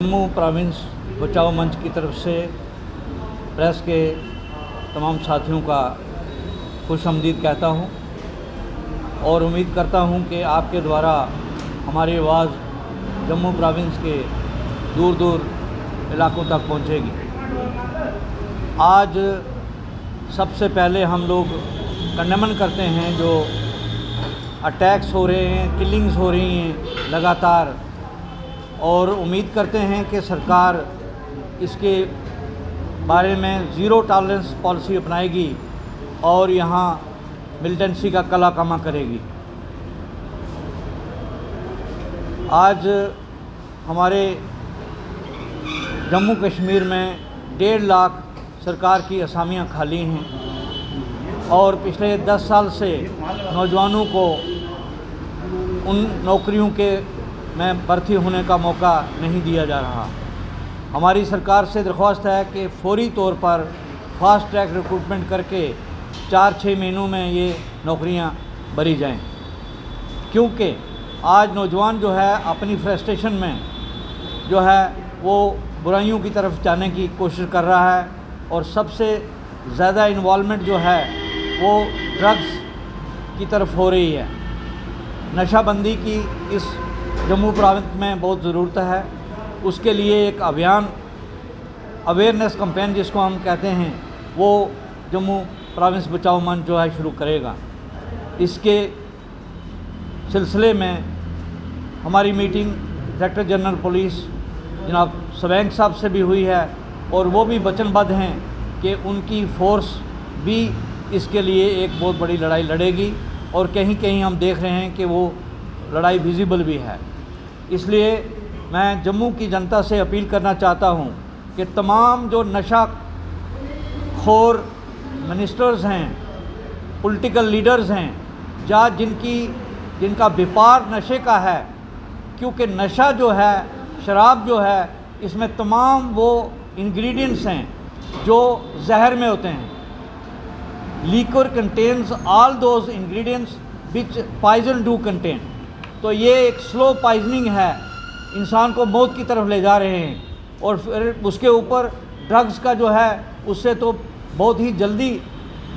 Jammu province बचाओ मंच की तरफ से प्रेस के तमाम साथियों का खुशामदीद कहता हूं और उम्मीद करता हूं कि आपके द्वारा हमारी आवाज़ जम्मू प्रोविंस के दूर दूर इलाकों तक पहुंचेगी। आज सबसे पहले हम लोग कंडेमन करते हैं जो अटैक्स हो रहे हैं, किलिंग्स हो रही हैं लगातार, और उम्मीद करते हैं कि सरकार इसके बारे में ज़ीरो टॉलरेंस पॉलिसी अपनाएगी और यहाँ मिलिटेंसी का कला कमा करेगी। आज हमारे जम्मू कश्मीर में 1.5 लाख सरकार की असामियाँ खाली हैं और पिछले 10 साल से नौजवानों को उन नौकरियों के में भर्ती होने का मौका नहीं दिया जा रहा। हमारी सरकार से दरख्वास्त है कि फौरी तौर पर फास्ट ट्रैक रिक्रूटमेंट करके 4-6 महीनों में ये नौकरियां भरी जाएं, क्योंकि आज नौजवान जो है अपनी फ्रस्ट्रेशन में जो है वो बुराइयों की तरफ जाने की कोशिश कर रहा है और सबसे ज़्यादा इन्वॉल्वमेंट जो है वो ड्रग्स की तरफ हो रही है। नशाबंदी की इस जम्मू प्रांत में बहुत ज़रूरत है। उसके लिए एक अभियान, अवेयरनेस कैंपेन जिसको हम कहते हैं, वो जम्मू प्रोविंस बचाओ मंच जो है शुरू करेगा। इसके सिलसिले में हमारी मीटिंग डायरेक्टर जनरल पुलिस जनाब स्वैंग साहब से भी हुई है और वो भी वचनबद्ध हैं कि उनकी फोर्स भी इसके लिए एक बहुत बड़ी लड़ाई लड़ेगी और कहीं कहीं हम देख रहे हैं कि वो लड़ाई विजिबल भी है। इसलिए मैं जम्मू की जनता से अपील करना चाहता हूं कि तमाम जो नशा खोर मिनिस्टर्स हैं, पॉलिटिकल लीडर्स हैं, जिनका व्यापार नशे का है, क्योंकि नशा जो है, शराब जो है, इसमें तमाम वो इंग्रेडिएंट्स हैं जो जहर में होते हैं। Liquor contains all those ingredients which poison do contain. तो ये एक स्लो पॉइजनिंग है, इंसान को मौत की तरफ ले जा रहे हैं। और फिर उसके ऊपर ड्रग्स का जो है उससे तो बहुत ही जल्दी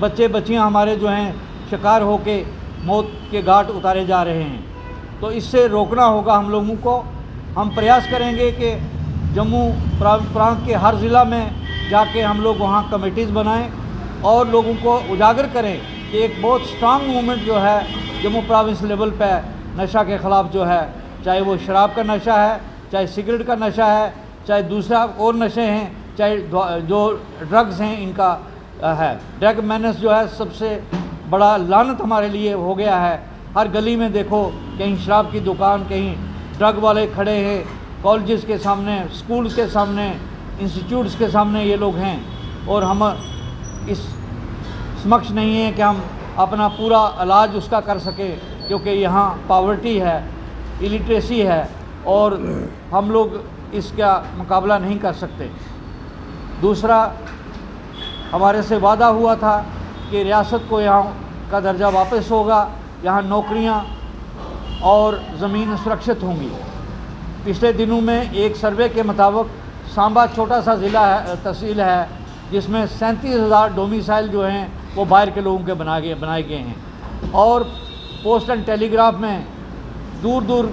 बच्चे बच्चियां हमारे जो हैं शिकार होके मौत के घाट उतारे जा रहे हैं। तो इससे रोकना होगा हम लोगों को। हम प्रयास करेंगे कि जम्मू प्रांत के हर ज़िला में जाके हम लोग वहाँ कमेटीज़ बनाएं और लोगों को उजागर करें कि एक बहुत स्ट्रांग मूवमेंट जो है जम्मू प्रोविंस लेवल पे नशा के ख़िलाफ़ जो है, चाहे वो शराब का नशा है, चाहे सिगरेट का नशा है, चाहे दूसरा और नशे हैं, चाहे जो ड्रग्स हैं इनका है। ड्रग मैनेस जो है सबसे बड़ा लानत हमारे लिए हो गया है। हर गली में देखो कहीं शराब की दुकान, कहीं ड्रग वाले खड़े हैं, कॉलेजेस के सामने, स्कूल्स के सामने, इंस्टीट्यूट्स के सामने ये लोग हैं और हम इस समक्ष नहीं है कि हम अपना पूरा इलाज उसका कर सकें, क्योंकि यहाँ पॉवर्टी है, इलिटरेसी है और हम लोग इसका मुकाबला नहीं कर सकते। दूसरा, हमारे से वादा हुआ था कि रियासत को यहाँ का दर्जा वापस होगा, यहाँ नौकरियाँ और ज़मीन सुरक्षित होंगी। पिछले दिनों में एक सर्वे के मुताबिक सांबा छोटा सा ज़िला है, तहसील है, जिसमें 37,000 डोमिसाइल जो हैं वो बाहर के लोगों के बनाए गए हैं। और पोस्ट एंड टेलीग्राफ में दूर दूर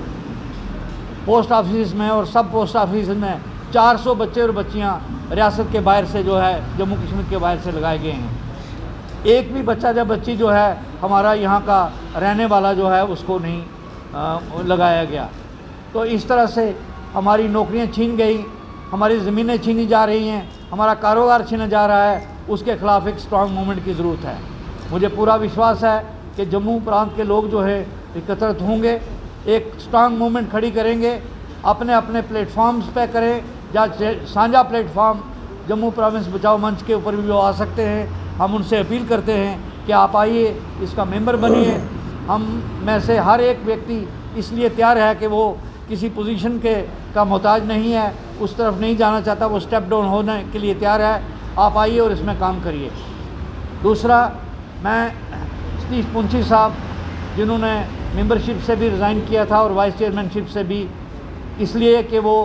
पोस्ट ऑफिस में और सब पोस्ट ऑफिस में 400 बच्चे और बच्चियां रियासत के बाहर से जो है जम्मू कश्मीर के बाहर से लगाए गए हैं। एक भी बच्चा या बच्ची जो है हमारा यहाँ का रहने वाला जो है उसको नहीं लगाया गया। तो इस तरह से हमारी नौकरियाँ छीन गई, हमारी ज़मीनें छीनी जा रही हैं, हमारा कारोबार छीना जा रहा है। उसके ख़िलाफ़ एक स्ट्रॉन्ग मूवमेंट की ज़रूरत है। मुझे पूरा विश्वास है कि जम्मू प्रांत के लोग जो है एकत्रित होंगे, एक स्ट्रॉन्ग मूवमेंट खड़ी करेंगे, अपने अपने प्लेटफॉर्म्स पे करें, या साझा प्लेटफॉर्म जम्मू प्रोविंस बचाओ मंच के ऊपर भी वो आ सकते हैं। हम उनसे अपील करते हैं कि आप आइए, इसका मेंबर बनिए। हम में से हर एक व्यक्ति इसलिए तैयार है कि वो किसी पोजीशन का मोहताज नहीं है, उस तरफ नहीं जाना चाहता, वो स्टेप डाउन होने के लिए तैयार है। आप आइए और इसमें काम करिए। दूसरा, मैं सतीश पुंछी साहब जिन्होंने मेंबरशिप से भी रिज़ाइन किया था और वाइस चेयरमैनशिप से भी, इसलिए कि वो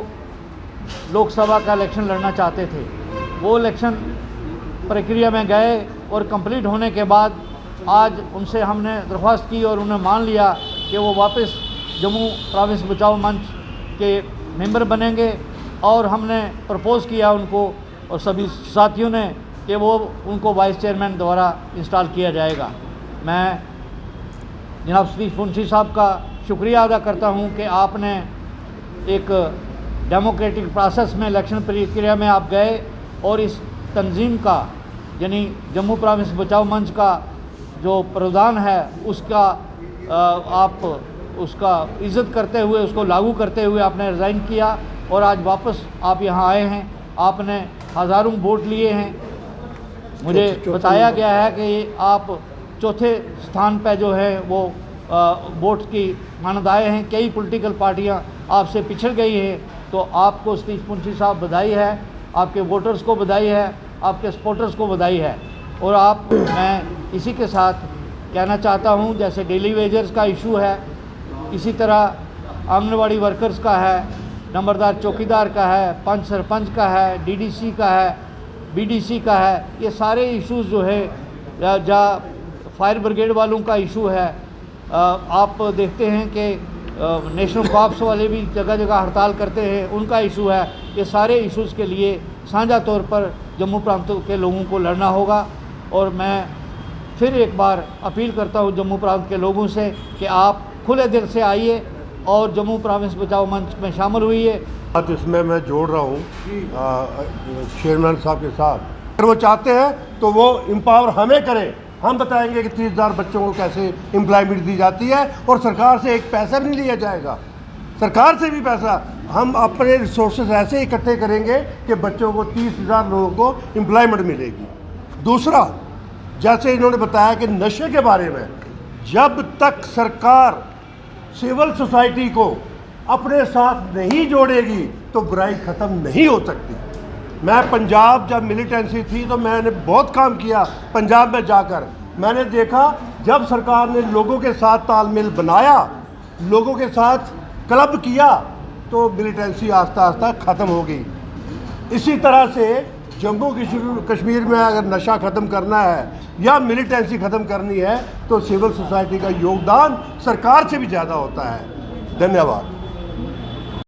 लोकसभा का इलेक्शन लड़ना चाहते थे। वो इलेक्शन प्रक्रिया में गए और कंप्लीट होने के बाद आज उनसे हमने दरख्वास्त की और उन्हें मान लिया कि वो वापस जम्मू प्रोविंस बचाओ मंच के मेंबर बनेंगे। और हमने प्रपोज़ किया उनको और सभी साथियों ने कि वो उनको वाइस चेयरमैन द्वारा इंस्टॉल किया जाएगा। मैं जनाब सतीश पुंछी साहब का शुक्रिया अदा करता हूं कि आपने एक डेमोक्रेटिक प्रोसेस में इलेक्शन प्रक्रिया में आप गए और इस तंजीम का यानी जम्मू प्रोविंस बचाओ मंच का जो प्रधान है उसका आप उसका इज़्ज़त करते हुए उसको लागू करते हुए आपने रिज़ाइन किया और आज वापस आप यहाँ आए हैं। आपने हज़ारों वोट लिए हैं। मुझे बताया गया है कि आप चौथे स्थान पे जो है वो वोट की मानद आए हैं। कई पॉलिटिकल पार्टियां आपसे पिछड़ गई हैं। तो आपको सतीश पुंछी साहब बधाई है, आपके वोटर्स को बधाई है, आपके सपोर्टर्स को बधाई है। और मैं इसी के साथ कहना चाहता हूं, जैसे डेली वेजर्स का इशू है, इसी तरह आंगनवाड़ी वर्कर्स का है, नंबरदार चौकीदार का है, पंच सरपंच का है, डीडीसी का है, बीडीसी का है, ये सारे इश्यूज़ जो है या फायर ब्रिगेड वालों का इशू है। आप देखते हैं कि नेशनल कॉप्स वाले भी जगह जगह हड़ताल करते हैं, उनका इशू है। ये सारे इश्यूज़ के लिए साझा तौर पर जम्मू प्रांत के लोगों को लड़ना होगा। और मैं फिर एक बार अपील करता हूँ जम्मू प्रांत के लोगों से कि आप खुले दिल से आइए और जम्मू प्रोविंस बचाओ मंच में शामिल हुई। बात इसमें मैं जोड़ रहा हूँ चेयरमैन साहब के साथ। अगर वो चाहते हैं तो वो एम्पावर हमें करें, हम बताएंगे कि 30,000 बच्चों को कैसे एम्प्लॉयमेंट दी जाती है और सरकार से एक पैसा भी नहीं लिया जाएगा। सरकार से भी पैसा हम अपने रिसोर्सेज ऐसे इकट्ठे करेंगे कि बच्चों को 30,000 लोगों को एम्प्लॉयमेंट मिलेगी। दूसरा, जैसे इन्होंने बताया कि नशे के बारे में, जब तक सरकार सिविल सोसाइटी को अपने साथ नहीं जोड़ेगी तो बुराई ख़त्म नहीं हो सकती। मैं पंजाब जब मिलिटेंसी थी तो मैंने बहुत काम किया पंजाब में जाकर। मैंने देखा जब सरकार ने लोगों के साथ तालमेल बनाया, लोगों के साथ क्लब किया, तो मिलिटेंसी आस्ता आस्ता ख़त्म हो गई। इसी तरह से जम्मू कश्मीर में अगर नशा ख़त्म करना है या मिलिटेंसी ख़त्म करनी है तो सिविल सोसाइटी का योगदान सरकार से भी ज़्यादा होता है। धन्यवाद।